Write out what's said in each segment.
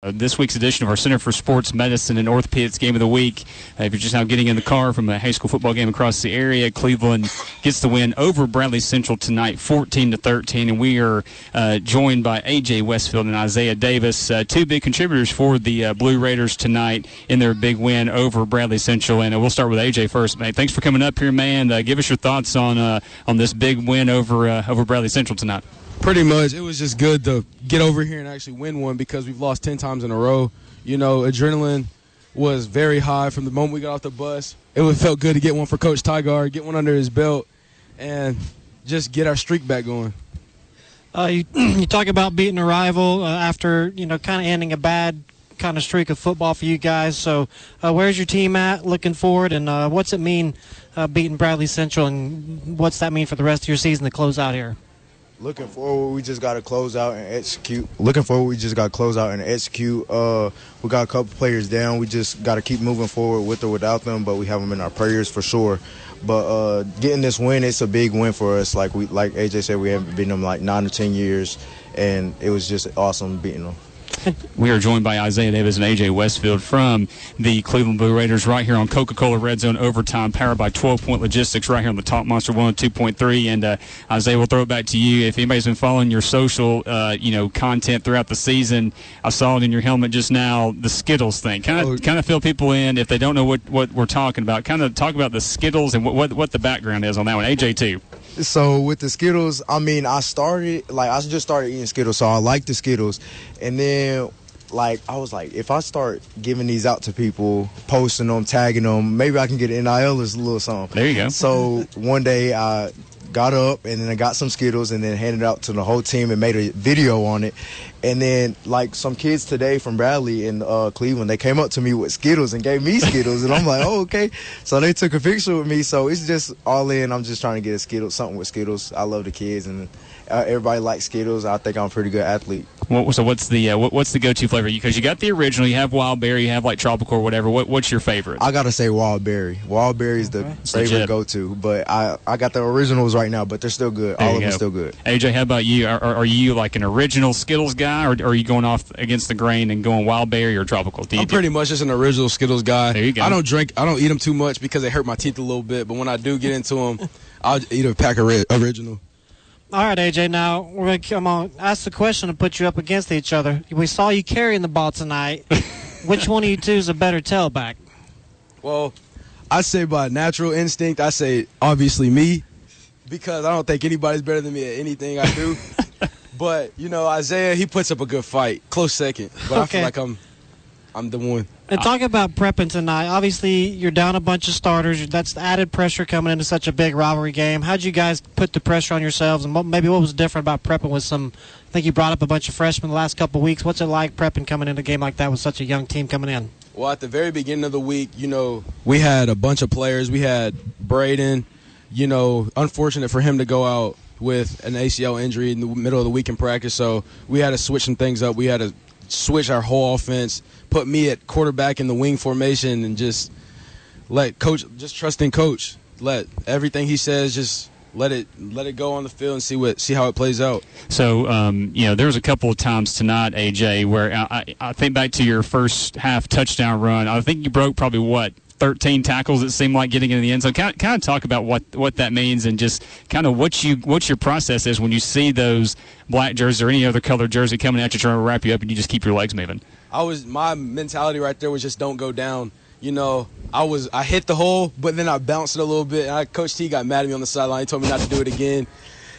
This week's edition of our Center for Sports Medicine and Orthopedics Game of the Week. If you're just now getting in the car from a high school football game across the area, Cleveland gets the win over Bradley Central tonight, 14-13, and we are joined by AJ Westfield and Isaiah Davis, two big contributors for the Blue Raiders tonight in their big win over Bradley Central. And we'll start with AJ first, man. Thanks for coming up here, man. Give us your thoughts on this big win over Bradley Central tonight. Pretty much, it was just good to get over here and actually win one because we've lost 10 times in a row. You know, adrenaline was very high from the moment we got off the bus. It felt good to get one for Coach Tygard, get one under his belt, and just get our streak back going. You talk about beating a rival after, kind of ending a bad kind of streak of football for you guys. So where's your team at looking forward, and what's it mean beating Bradley Central, and what's that mean for the rest of your season to close out here? Looking forward, we just got to close out and execute. We got a couple players down. We just got to keep moving forward with or without them, but we have them in our prayers for sure. But getting this win, it's a big win for us. Like AJ said, we haven't beaten them like 9 or 10 years, and it was just awesome beating them. We are joined by Isaiah Davis and AJ Westfield from the Cleveland Blue Raiders right here on Coca-Cola Red Zone Overtime, powered by 12 Point Logistics right here on the Top Monster 102.3. And Isaiah, we'll throw it back to you. If anybody's been following your social, content throughout the season, I saw it in your helmet just now, the Skittles thing. Kind of fill people in if they don't know what we're talking about. Kind of talk about the Skittles and what the background is on that one. AJ too. So with the Skittles, I mean, I just started eating Skittles, so I like the Skittles. And then, I was like, if I start giving these out to people, posting them, tagging them, maybe I can get an NIL as a little something. There you go. So one day I got up and then I got some Skittles and then handed it out to the whole team and made a video on it. And then, some kids today from Bradley in Cleveland, they came up to me with Skittles and gave me Skittles. And I'm like, oh, okay. So they took a picture with me. So it's just all in. I'm just trying to get something with Skittles. I love the kids, and everybody likes Skittles. I think I'm a pretty good athlete. So what's the go-to flavor? Because you got the original, you have wild berry, you have tropical or whatever. What's your favorite? I gotta say wild berry. Wild berry is the favorite go-to, but I got the originals right now, but they're still good. All of them still good. AJ, how about you? Are you like an original Skittles guy, or are you going off against the grain and going wild berry or tropical? I'm pretty much just an original Skittles guy. There you go. I don't eat them too much because they hurt my teeth a little bit, but when I do get into them, I'll eat a pack of original. All right, AJ, now we're going to come on, ask the question and put you up against each other. We saw you carrying the ball tonight. Which one of you two is a better tailback? Well, I say by natural instinct, I say obviously me, because I don't think anybody's better than me at anything I do. But, Isaiah, he puts up a good fight. Close second. But okay. I feel like I'm the one. And talk about prepping tonight. Obviously, you're down a bunch of starters. That's added pressure coming into such a big rivalry game. How'd you guys put the pressure on yourselves? And what was different about prepping with I think you brought up a bunch of freshmen the last couple of weeks. What's it like prepping coming into a game like that with such a young team coming in? Well, at the very beginning of the week, we had a bunch of players. We had Braden, unfortunate for him to go out with an ACL injury in the middle of the week in practice. So we had to switch some things up. We had to switch our whole offense, put me at quarterback in the wing formation, and just let coach, just trust in coach. Let everything he says, just let it go on the field and see how it plays out. So, there was a couple of times tonight, AJ, where I think back to your first half touchdown run. I think you broke probably 13 tackles, it seemed like, getting into the end zone. Kind of talk about what that means, and just kind of what your process is when you see those black jerseys or any other colored jersey coming at you trying to wrap you up, and you just keep your legs moving. My mentality right there was just don't go down. I hit the hole, but then I bounced it a little bit. And Coach T got mad at me on the sideline. He told me not to do it again.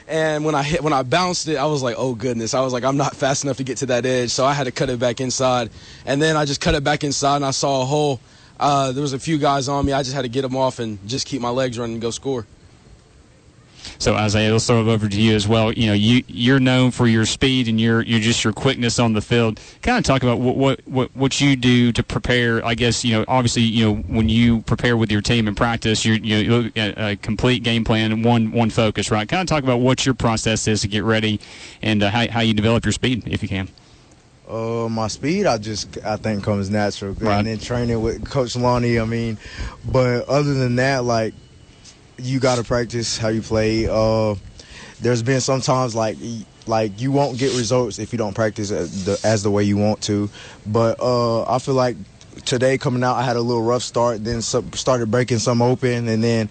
And when I bounced it, I was like, oh, goodness. I was like, I'm not fast enough to get to that edge, so I had to cut it back inside. And then I just cut it back inside, and I saw a hole. There was a few guys on me. I just had to get them off and just keep my legs running and go score. So, Isaiah, let's throw it over to you as well. You're known for your speed and your quickness on the field. Kind of talk about what you do to prepare. I guess obviously when you prepare with your team in practice, you look at a complete game plan and one focus, right? Kind of talk about what your process is to get ready and how you develop your speed, if you can. My speed, I think comes natural. Right. And then training with Coach Lonnie, but other than that, you got to practice how you play. There's been some times like you won't get results if you don't practice as the way you want to. But I feel like today coming out, I had a little rough start, then started breaking some open, and then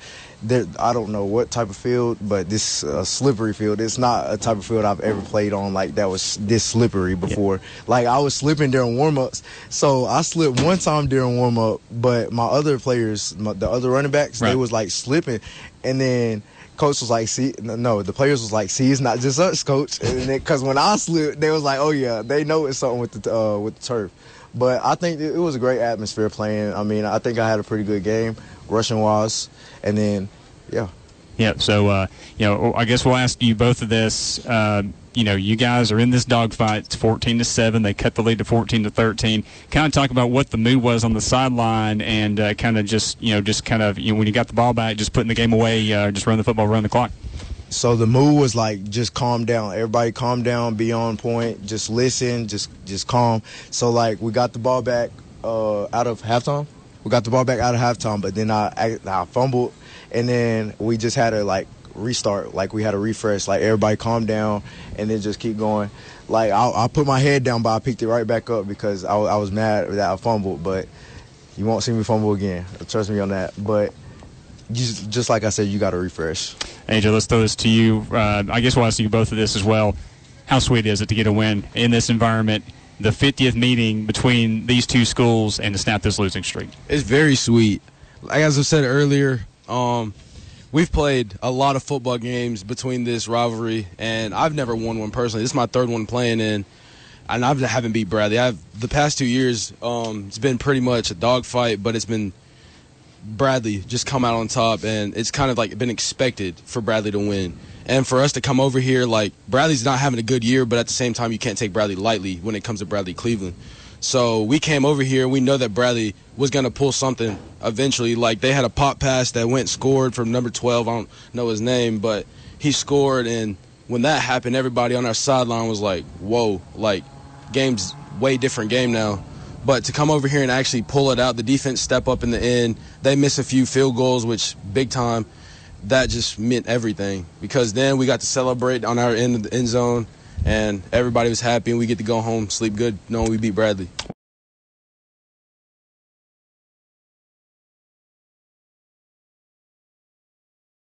I don't know what type of field, but this slippery field. It's not a type of field I've ever played on like that was this slippery before. Yeah. Like I was slipping during warm-ups, so I slipped one time during warm-up, but my other players, the other running backs, they was like slipping, and then coach was like, see, no, the players was like, see, it's not just us, coach, and because when I slipped, they was like, oh yeah, they know it's something with the turf. But I think it was a great atmosphere playing. I mean, I think I had a pretty good game, rushing-wise, and then, yeah. Yeah, so, I guess we'll ask you both of this. You guys are in this dogfight. It's 14-7. They cut the lead to 14-13. Kind of talk about what the mood was on the sideline and when you got the ball back, just putting the game away, just run the football, run the clock. So the mood was like, just calm down. Everybody calm down, be on point, just listen, just calm. So, like, we got the ball back out of halftime. But then I fumbled, and then we just had to, like, restart. Like, we had to refresh. Like, everybody calm down, and then just keep going. Like, I put my head down, but I picked it right back up because I was mad that I fumbled. But you won't see me fumble again. Trust me on that. But just like I said, you got to refresh. AJ, let's throw this to you. I guess we'll ask you both of this as well. How sweet is it to get a win in this environment, the 50th meeting between these two schools, and to snap this losing streak? It's very sweet. Like as I said earlier, we've played a lot of football games between this rivalry, and I've never won one personally. This is my third one playing in, and I haven't beat Bradley. The past 2 years, it's been pretty much a dogfight, but it's been Bradley just come out on top, and it's kind of like been expected for Bradley to win. And for us to come over here, like, Bradley's not having a good year, but at the same time, you can't take Bradley lightly when it comes to Bradley Cleveland. So we came over here, we know that Bradley was going to pull something eventually. Like, they had a pop pass that scored from number 12. I don't know his name, but he scored, and when that happened, everybody on our sideline was like, whoa, like, game's way different game now. But to come over here and actually pull it out, the defense step up in the end, they miss a few field goals, which big time, that just meant everything. Because then we got to celebrate on our end of the end zone, and everybody was happy, and we get to go home, sleep good, knowing we beat Bradley.